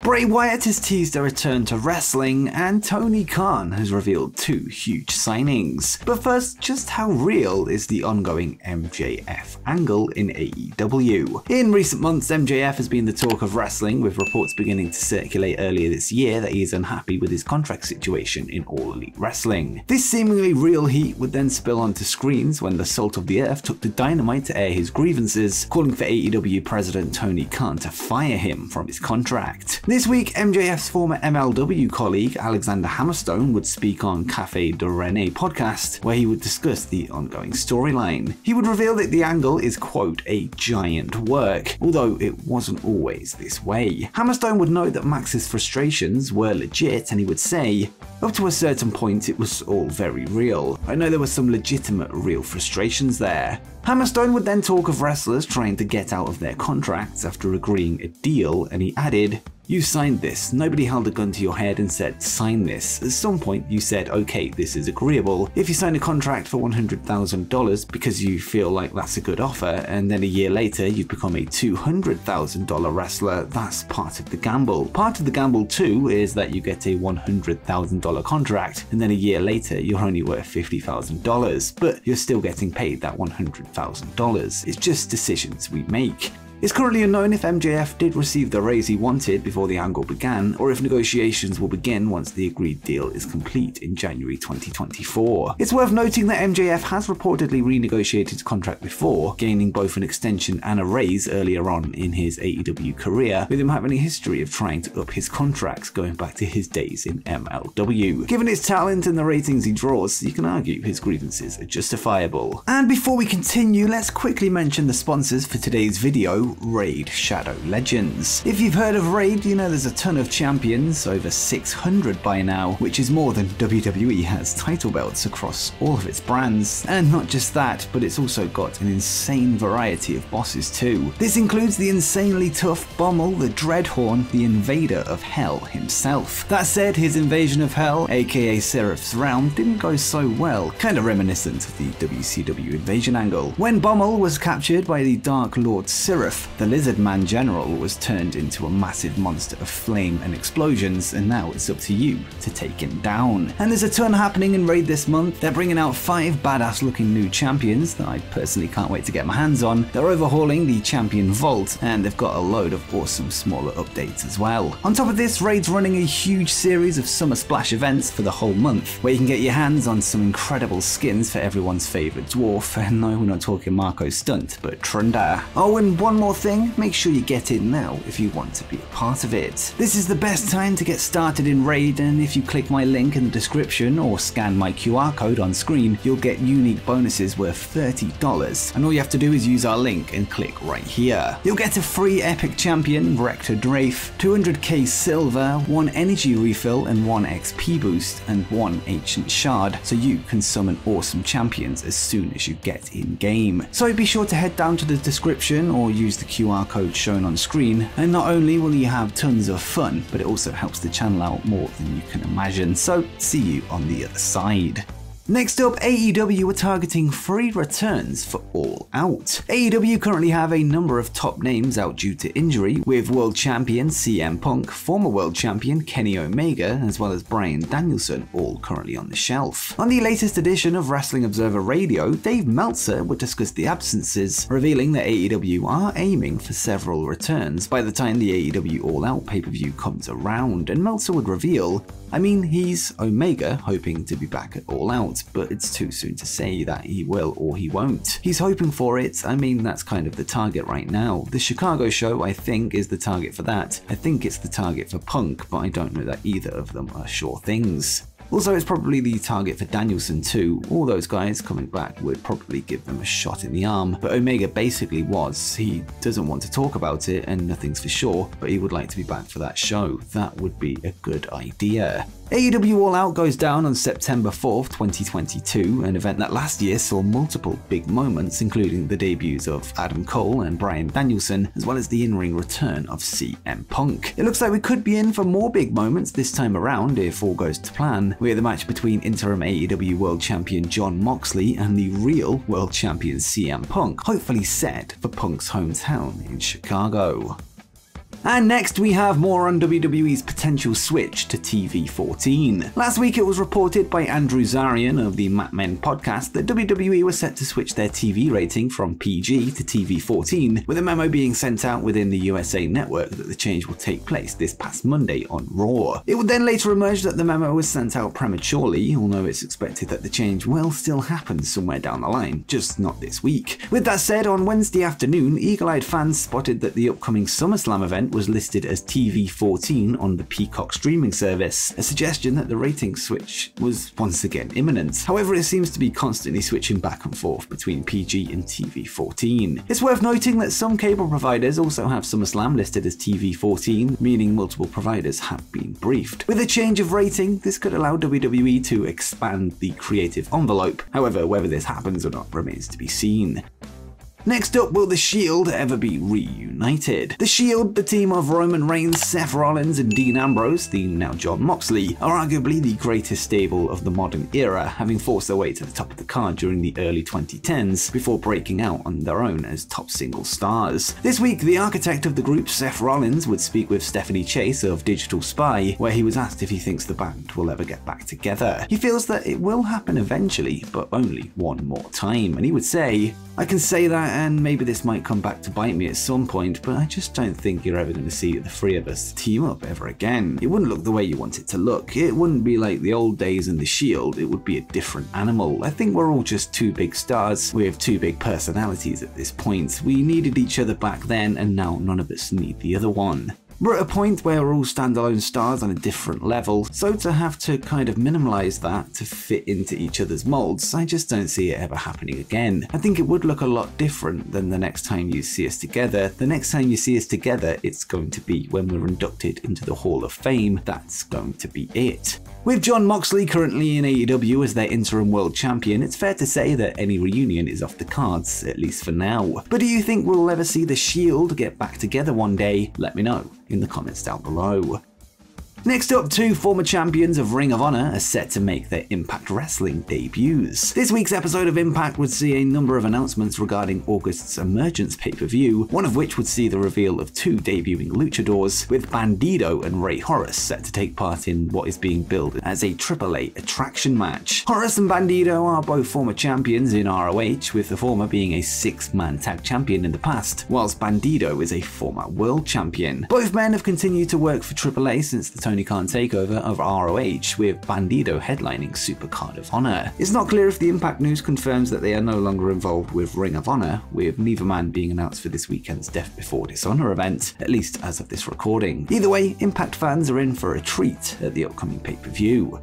Bray Wyatt has teased a return to wrestling, and Tony Khan has revealed 2 huge signings. But first, just how real is the ongoing MJF angle in AEW? In recent months, MJF has been the talk of wrestling, with reports beginning to circulate earlier this year that he is unhappy with his contract situation in All Elite Wrestling. This seemingly real heat would then spill onto screens when the Salt of the Earth took to Dynamite to air his grievances, calling for AEW president Tony Khan to fire him from his contract. This week, MJF's former MLW colleague Alexander Hammerstone would speak on Cafe de Rene podcast, where he would discuss the ongoing storyline. He would reveal that the angle is, quote, a giant work, although it wasn't always this way. Hammerstone would note that Max's frustrations were legit, and he would say, up to a certain point it was all very real. I know there were some legitimate real frustrations there. Hammerstone would then talk of wrestlers trying to get out of their contracts after agreeing a deal, and he added, "You signed this. Nobody held a gun to your head and said, sign this. At some point you said, okay, this is agreeable. If you sign a contract for $100,000 because you feel like that's a good offer, and then a year later you've become a $200,000 wrestler, that's part of the gamble. Part of the gamble too is that you get a $100,000 contract, and then a year later you're only worth $50,000, but you're still getting paid that $100,000. It's just decisions we make." It's currently unknown if MJF did receive the raise he wanted before the angle began, or if negotiations will begin once the agreed deal is complete in January 2024. It's worth noting that MJF has reportedly renegotiated his contract before, gaining both an extension and a raise earlier on in his AEW career, with him having a history of trying to up his contracts going back to his days in MLW. Given his talent and the ratings he draws, you can argue his grievances are justifiable. And before we continue, let's quickly mention the sponsors for today's video, Raid Shadow Legends. If you've heard of Raid, you know there's a ton of champions, over 600 by now, which is more than WWE has title belts across all of its brands. And not just that, but it's also got an insane variety of bosses too. This includes the insanely tough Bommel, the Dreadhorn, the Invader of Hell himself. That said, his Invasion of Hell, aka Seraph's Realm, didn't go so well, kinda reminiscent of the WCW Invasion angle. When Bommel was captured by the Dark Lord Seraph, the Lizard Man General was turned into a massive monster of flame and explosions, and now it's up to you to take him down. And there's a ton happening in Raid this month. They're bringing out 5 badass looking new champions that I personally can't wait to get my hands on. They're overhauling the Champion Vault, and they've got a load of awesome smaller updates as well. On top of this, Raid's running a huge series of Summer Splash events for the whole month, where you can get your hands on some incredible skins for everyone's favourite dwarf, and no, we're not talking Marco Stunt, but Trunda. Oh, and one more thing, make sure you get in now if you want to be a part of it. This is the best time to get started in Raid, and if you click my link in the description or scan my QR code on screen, you'll get unique bonuses worth $30, and all you have to do is use our link and click right here. You'll get a free epic champion, Rector Drafe, 200k silver, 1 energy refill and 1 XP boost, and 1 ancient shard, so you can summon awesome champions as soon as you get in game. So be sure to head down to the description or use the QR code shown on screen, and not only will you have tons of fun, but it also helps the channel out more than you can imagine, so see you on the other side. Next up, AEW are targeting free returns for All Out. AEW currently have a number of top names out due to injury, with World Champion CM Punk, former World Champion Kenny Omega, as well as Bryan Danielson, all currently on the shelf. On the latest edition of Wrestling Observer Radio, Dave Meltzer would discuss the absences, revealing that AEW are aiming for several returns by the time the AEW All Out pay-per-view comes around, and Meltzer would reveal, I mean, he's Omega hoping to be back at All Out, but it's too soon to say that he will or he won't. He's hoping for it. I mean, that's kind of the target right now. The Chicago show, I think, is the target for that. I think it's the target for Punk, but I don't know that either of them are sure things. Also, it's probably the target for Danielson too. All those guys coming back would probably give them a shot in the arm, but Omega basically was. He doesn't want to talk about it and nothing's for sure, but he would like to be back for that show. That would be a good idea. AEW All Out goes down on September 4th, 2022, an event that last year saw multiple big moments, including the debuts of Adam Cole and Bryan Danielson, as well as the in-ring return of CM Punk. It looks like we could be in for more big moments this time around if all goes to plan, with a match between interim AEW World Champion Jon Moxley and the real World Champion CM Punk, hopefully set for Punk's hometown in Chicago. And next we have more on WWE's potential switch to TV14. Last week it was reported by Andrew Zarian of the Mat Men podcast that WWE was set to switch their TV rating from PG to TV14, with a memo being sent out within the USA Network that the change will take place this past Monday on Raw. It would then later emerge that the memo was sent out prematurely, although it's expected that the change will still happen somewhere down the line, just not this week. With that said, on Wednesday afternoon, eagle-eyed fans spotted that the upcoming SummerSlam event was listed as TV14 on the Peacock streaming service, a suggestion that the rating switch was once again imminent. However, it seems to be constantly switching back and forth between PG and TV14. It's worth noting that some cable providers also have SummerSlam listed as TV14, meaning multiple providers have been briefed. With a change of rating, this could allow WWE to expand the creative envelope. However, whether this happens or not remains to be seen. Next up, will The Shield ever be reunited? The Shield, the team of Roman Reigns, Seth Rollins and Dean Ambrose, the now Jon Moxley, are arguably the greatest stable of the modern era, having forced their way to the top of the card during the early 2010s before breaking out on their own as top single stars. This week, the architect of the group, Seth Rollins, would speak with Stephanie Chase of Digital Spy, where he was asked if he thinks the band will ever get back together. He feels that it will happen eventually, but only one more time, and he would say, "I can say that, and maybe this might come back to bite me at some point, but I just don't think you're ever going to see the three of us team up ever again. It wouldn't look the way you want it to look. It wouldn't be like the old days in The Shield. It would be a different animal. I think we're all just two big stars with two big personalities at this point. We needed each other back then, and now none of us need the other one. We're at a point where we're all standalone stars on a different level, so to have to kind of minimalize that to fit into each other's molds, I just don't see it ever happening again. I think it would look a lot different than the next time you see us together. The next time you see us together, it's going to be when we're inducted into the Hall of Fame. That's going to be it." With Jon Moxley currently in AEW as their interim world champion, it's fair to say that any reunion is off the cards, at least for now. But do you think we'll ever see The Shield get back together one day? Let me know in the comments down below. Next up, two former champions of Ring of Honor are set to make their Impact Wrestling debuts. This week's episode of Impact would see a number of announcements regarding August's Emergence pay-per-view, one of which would see the reveal of two debuting luchadors, with Bandido and Rey Horus set to take part in what is being billed as a AAA attraction match. Horus and Bandido are both former champions in ROH, with the former being a six-man tag champion in the past, whilst Bandido is a former world champion. Both men have continued to work for AAA since the Tony Khan takeover of ROH, with Bandido headlining Supercard of Honor. It's not clear if the Impact news confirms that they are no longer involved with Ring of Honor, with neither man being announced for this weekend's Death Before Dishonor event, at least as of this recording. Either way, Impact fans are in for a treat at the upcoming pay-per-view.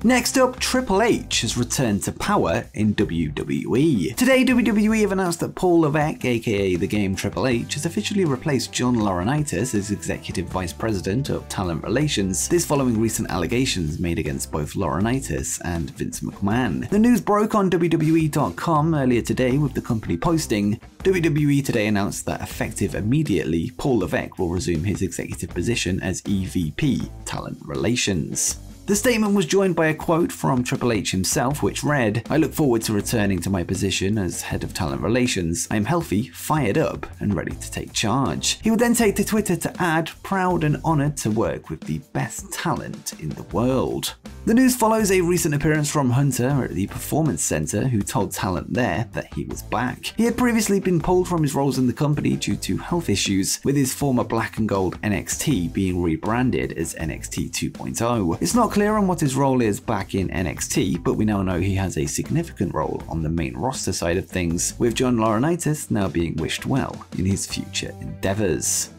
Next up, Triple H has returned to power in WWE. Today, WWE have announced that Paul Levesque, aka The Game Triple H, has officially replaced John Laurinaitis as Executive Vice President of Talent Relations, this following recent allegations made against both Laurinaitis and Vince McMahon. The news broke on WWE.com earlier today, with the company posting, WWE today announced that effective immediately, Paul Levesque will resume his executive position as EVP Talent Relations. The statement was joined by a quote from Triple H himself, which read, "I look forward to returning to my position as head of talent relations. I am healthy, fired up, and ready to take charge." He would then take to Twitter to add, "Proud and honored to work with the best talent in the world." The news follows a recent appearance from Hunter at the Performance Center, who told talent there that he was back. He had previously been pulled from his roles in the company due to health issues, with his former black and gold NXT being rebranded as NXT 2.0. It's not clear on what his role is back in NXT, but we now know he has a significant role on the main roster side of things, with John Laurinaitis now being wished well in his future endeavors.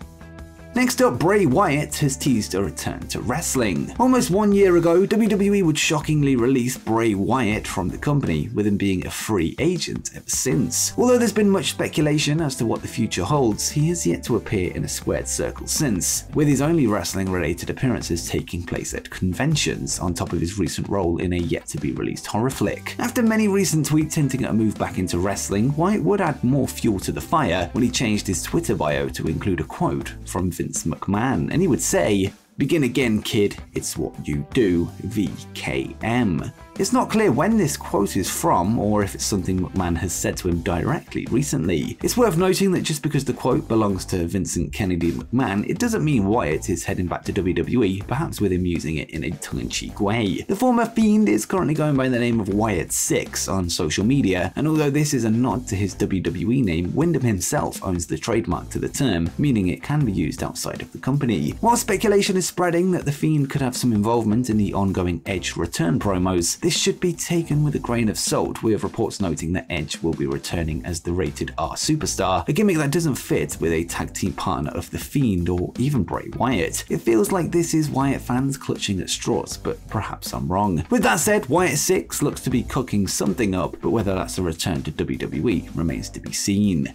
Next up, Bray Wyatt has teased a return to wrestling. Almost 1 year ago, WWE would shockingly release Bray Wyatt from the company, with him being a free agent ever since. Although there's been much speculation as to what the future holds, he has yet to appear in a squared circle since, with his only wrestling-related appearances taking place at conventions, on top of his recent role in a yet-to-be-released horror flick. After many recent tweets hinting at a move back into wrestling, Wyatt would add more fuel to the fire when he changed his Twitter bio to include a quote from Vince McMahon, and he would say, "Begin again, kid, it's what you do, VKM." It's not clear when this quote is from or if it's something McMahon has said to him directly recently. It's worth noting that just because the quote belongs to Vincent Kennedy McMahon, it doesn't mean Wyatt is heading back to WWE, perhaps with him using it in a tongue-in-cheek way. The former Fiend is currently going by the name of Wyatt6 on social media, and although this is a nod to his WWE name, Wyndham himself owns the trademark to the term, meaning it can be used outside of the company. While speculation is spreading that the Fiend could have some involvement in the ongoing Edge return promos, this should be taken with a grain of salt, with reports noting that Edge will be returning as the Rated R Superstar, a gimmick that doesn't fit with a tag team partner of the Fiend or even Bray Wyatt. It feels like this is Wyatt fans clutching at straws, but perhaps I'm wrong. With that said, Wyatt6 looks to be cooking something up, but whether that's a return to WWE remains to be seen.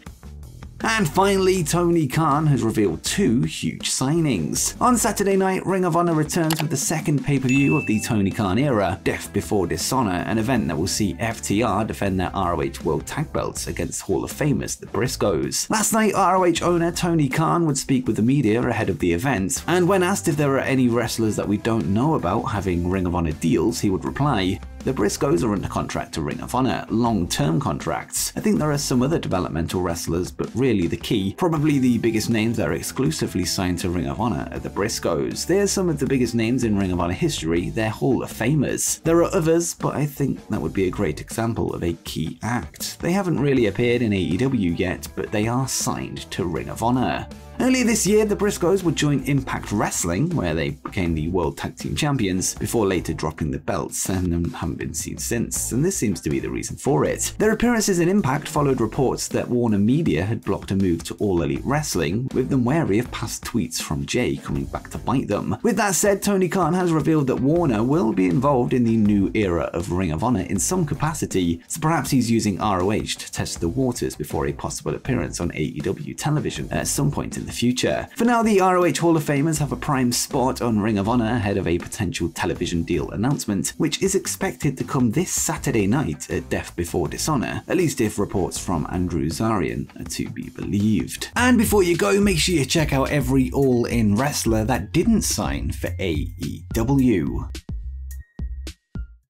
And finally, Tony Khan has revealed 2 huge signings. On Saturday night, Ring of Honor returns with the second pay-per-view of the Tony Khan era, Death Before Dishonor, an event that will see FTR defend their ROH World Tag Belts against Hall of Famers, the Briscoes. Last night, ROH owner Tony Khan would speak with the media ahead of the event, and when asked if there are any wrestlers that we don't know about having Ring of Honor deals, he would reply, "The Briscoes are under contract to Ring of Honor, long-term contracts. I think there are some other developmental wrestlers, but really the key, probably the biggest names that are exclusively signed to Ring of Honor are the Briscoes. They're some of the biggest names in Ring of Honor history, they're Hall of Famers. There are others, but I think that would be a great example of a key act. They haven't really appeared in AEW yet, but they are signed to Ring of Honor." Earlier this year, the Briscoes would join Impact Wrestling, where they became the World Tag Team Champions, before later dropping the belts and haven't been seen since, and this seems to be the reason for it. Their appearances in Impact followed reports that Warner Media had blocked a move to All Elite Wrestling, with them wary of past tweets from Jay coming back to bite them. With that said, Tony Khan has revealed that Warner will be involved in the new era of Ring of Honor in some capacity, so perhaps he's using ROH to test the waters before a possible appearance on AEW television at some point in the future. For now, the ROH Hall of Famers have a prime spot on Ring of Honor ahead of a potential television deal announcement, which is expected to come this Saturday night at Death Before Dishonor, at least if reports from Andrew Zarian are to be believed. And before you go, make sure you check out every All In wrestler that didn't sign for AEW.